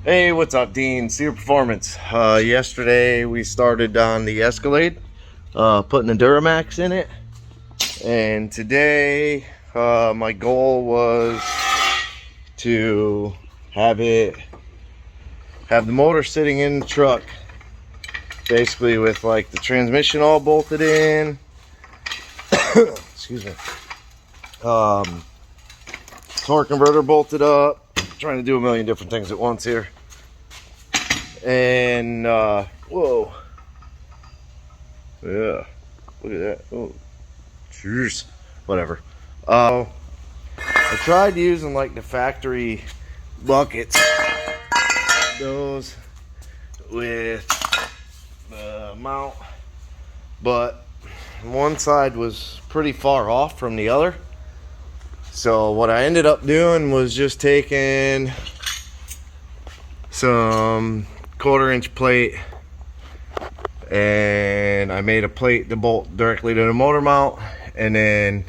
Hey, what's up, Dean? Super Performance. Yesterday we started on the Escalade, putting the Duramax in it, and today my goal was to have the motor sitting in the truck, basically with like the transmission all bolted in. Excuse me. Torque converter bolted up. Trying to do a million different things at once here. And whoa, yeah, look at that. Oh, cheers. Whatever. I tried using like the factory buckets, those with the mount, but one side was pretty far off from the other. So what I ended up doing was just taking some 1/4-inch plate, and I made a plate to bolt directly to the motor mount, and then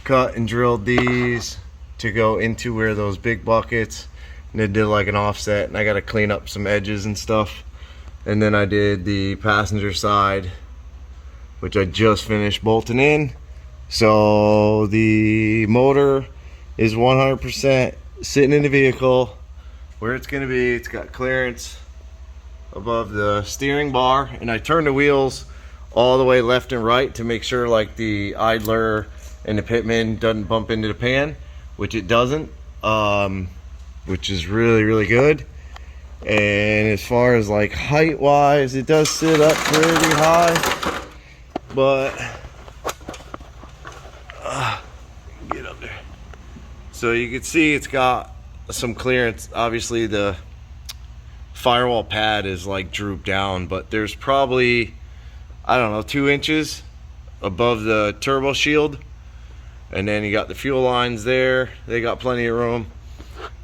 cut and drilled these to go into where those big buckets, and then did like an offset, and I got to clean up some edges and stuff. And then I did the passenger side, which I just finished bolting in. So the motor is 100% sitting in the vehicle where it's going to be. It's got clearance above the steering bar, and I turned the wheels all the way left and right to make sure like the idler and the pitman doesn't bump into the pan, which it doesn't, which is really good. And as far as like height wise, it does sit up pretty high, but get up there. So you can see it's got some clearance. Obviously the firewall pad is like drooped down, but there's probably, I don't know, 2 inches above the turbo shield. And then you got the fuel lines there. They got plenty of room.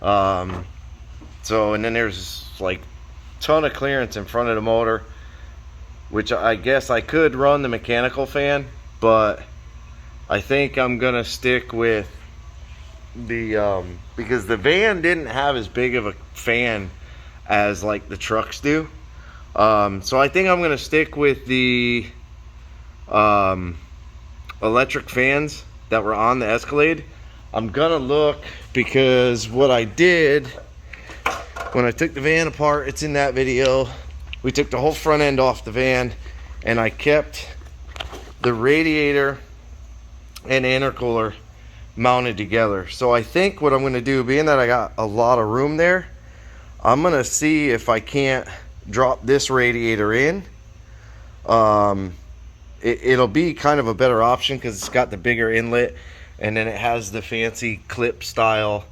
So, and then there's like a ton of clearance in front of the motor, which I guess I could run the mechanical fan, but I think I'm gonna stick with the because the van didn't have as big of a fan as like the trucks do. So I think I'm gonna stick with the electric fans that were on the Escalade. I'm gonna look, because what I did when I took the van apart, it's in that video, we took the whole front end off the van, and I kept the radiator and intercooler mounted together. So I think what I'm going to do, being that I got a lot of room there, I'm going to see if I can't drop this radiator in. It'll be kind of a better option because it's got the bigger inlet, and then it has the fancy clip style.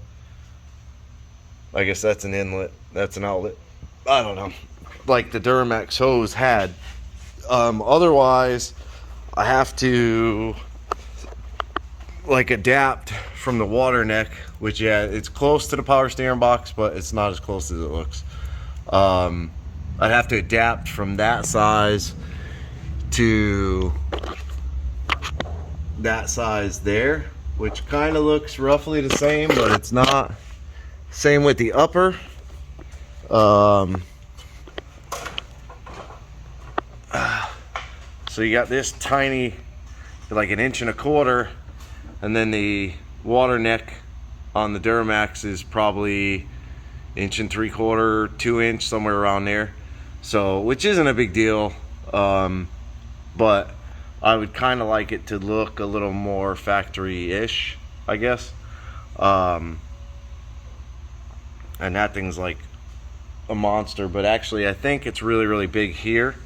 I guess that's an inlet, that's an outlet, I don't know, like the Duramax hose had. Otherwise I have to like adapt from the water neck, which, yeah, it's close to the power steering box, but it's not as close as it looks. I'd have to adapt from that size to that size there, which kind of looks roughly the same, but it's not. Same with the upper. So you got this tiny, like 1.25 inches, and then the water neck on the Duramax is probably 1.75 inches, 2 inch, somewhere around there. So, which isn't a big deal, but I would kind of like it to look a little more factory-ish, I guess. And that thing's like a monster, but actually I think it's really big here,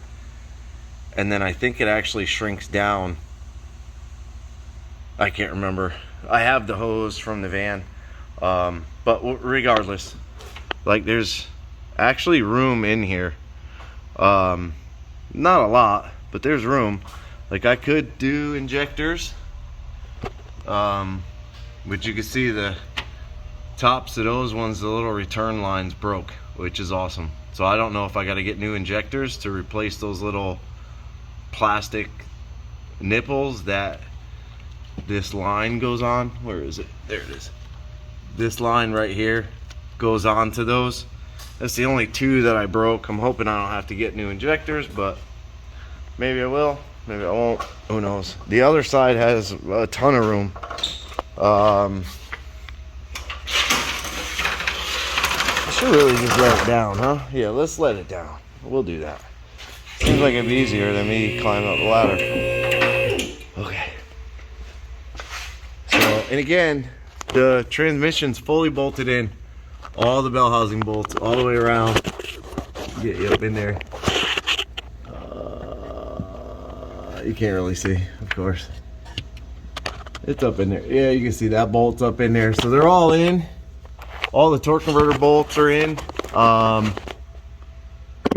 and then I think it actually shrinks down. I can't remember. I have the hose from the van, but regardless, like, there's actually room in here. Not a lot, but there's room. Like, I could do injectors, but you can see the tops of those ones, the little return lines broke, which is awesome. So I don't know if I got to get new injectors to replace those little plastic nipples that this line goes on. Where is it? There it is. This line right here goes on to those. That's the only two that I broke. I'm hoping I don't have to get new injectors, but maybe I will, maybe I won't, who knows. The other side has a ton of room. I should really just let it down, huh? Yeah, let's let it down. We'll do that. Seems like it'd be easier than me climbing up the ladder. Okay. So, and again, the transmission's fully bolted in. All the bell housing bolts all the way around. Get you up in there. You can't really see, of course. It's up in there. Yeah, you can see that bolt's up in there. So they're all in. All the torque converter bolts are in. You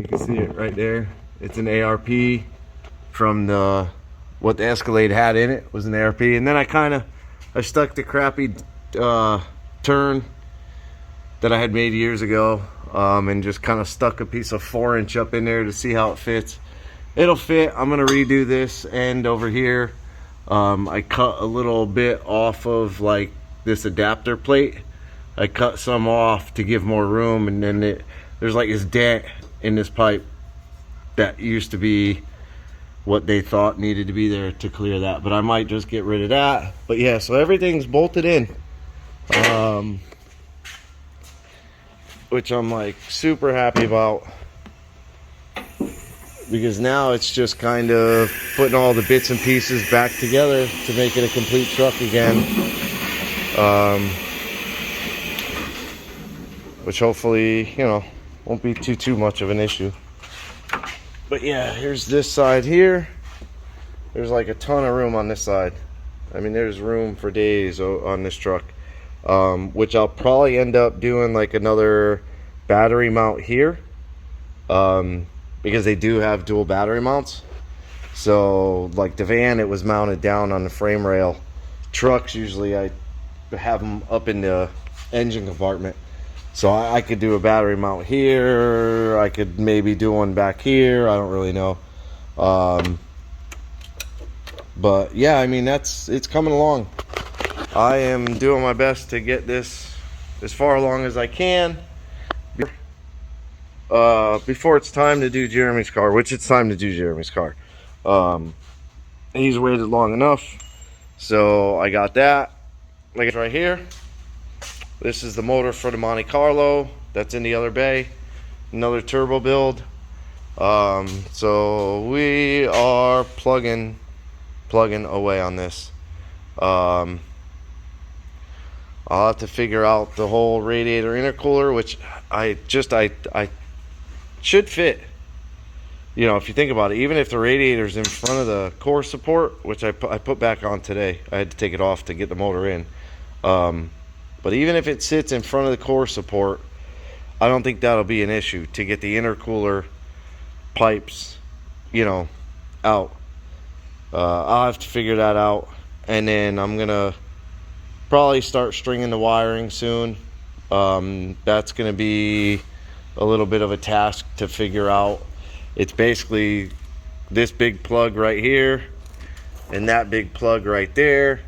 can see it right there. It's an ARP from what the Escalade had in it was an ARP. And then I stuck the crappy turn that I had made years ago, and just kind of stuck a piece of 4-inch up in there to see how it fits. It'll fit. I'm gonna redo this end over here. I cut a little bit off of like this adapter plate. I cut some off to give more room, and then there's like this dent in this pipe that used to be what they thought needed to be there to clear that, but I might just get rid of that. But yeah, so everything's bolted in, which I'm like super happy about, because now it's just kind of putting all the bits and pieces back together to make it a complete truck again, which hopefully, you know, won't be too much of an issue. But yeah, here's this side here. There's like a ton of room on this side. I mean, there's room for days on this truck, which I'll probably end up doing like another battery mount here, because they do have dual battery mounts. So like the van, it was mounted down on the frame rail. Trucks, usually I have them up in the engine compartment. So I could do a battery mount here. I could maybe do one back here. I don't really know. But yeah, I mean, it's coming along. I am doing my best to get this as far along as I can before it's time to do Jeremy's car, which it's time to do Jeremy's car. He's waited long enough, so I got that. Like it's right here. This is the motor for the Monte Carlo that's in the other bay, another turbo build. So we are plugging away on this. I'll have to figure out the whole radiator intercooler, which I should fit. You know, if you think about it, even if the radiator's in front of the core support, which I put back on today, I had to take it off to get the motor in. But even if it sits in front of the core support, I don't think that'll be an issue to get the intercooler pipes, you know, out. I'll have to figure that out, and then I'm gonna probably start stringing the wiring soon. That's gonna be a little bit of a task to figure out. It's basically this big plug right here and that big plug right there.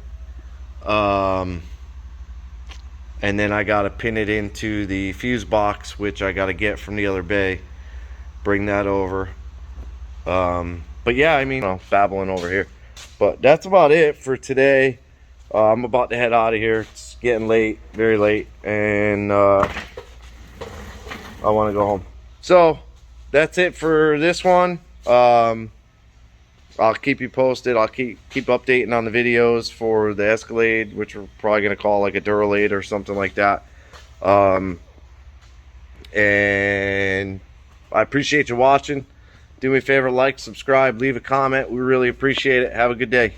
And then I gotta pin it into the fuse box, which I gotta get from the other bay, bring that over. But yeah, I mean, I'm babbling over here, but that's about it for today. I'm about to head out of here. It's getting late, very late, and I want to go home. So that's it for this one. I'll keep you posted. I'll keep updating on the videos for the Escalade, which we're probably going to call like a Duralade or something like that. And I appreciate you watching. Do me a favor, like, subscribe, leave a comment. We really appreciate it. Have a good day.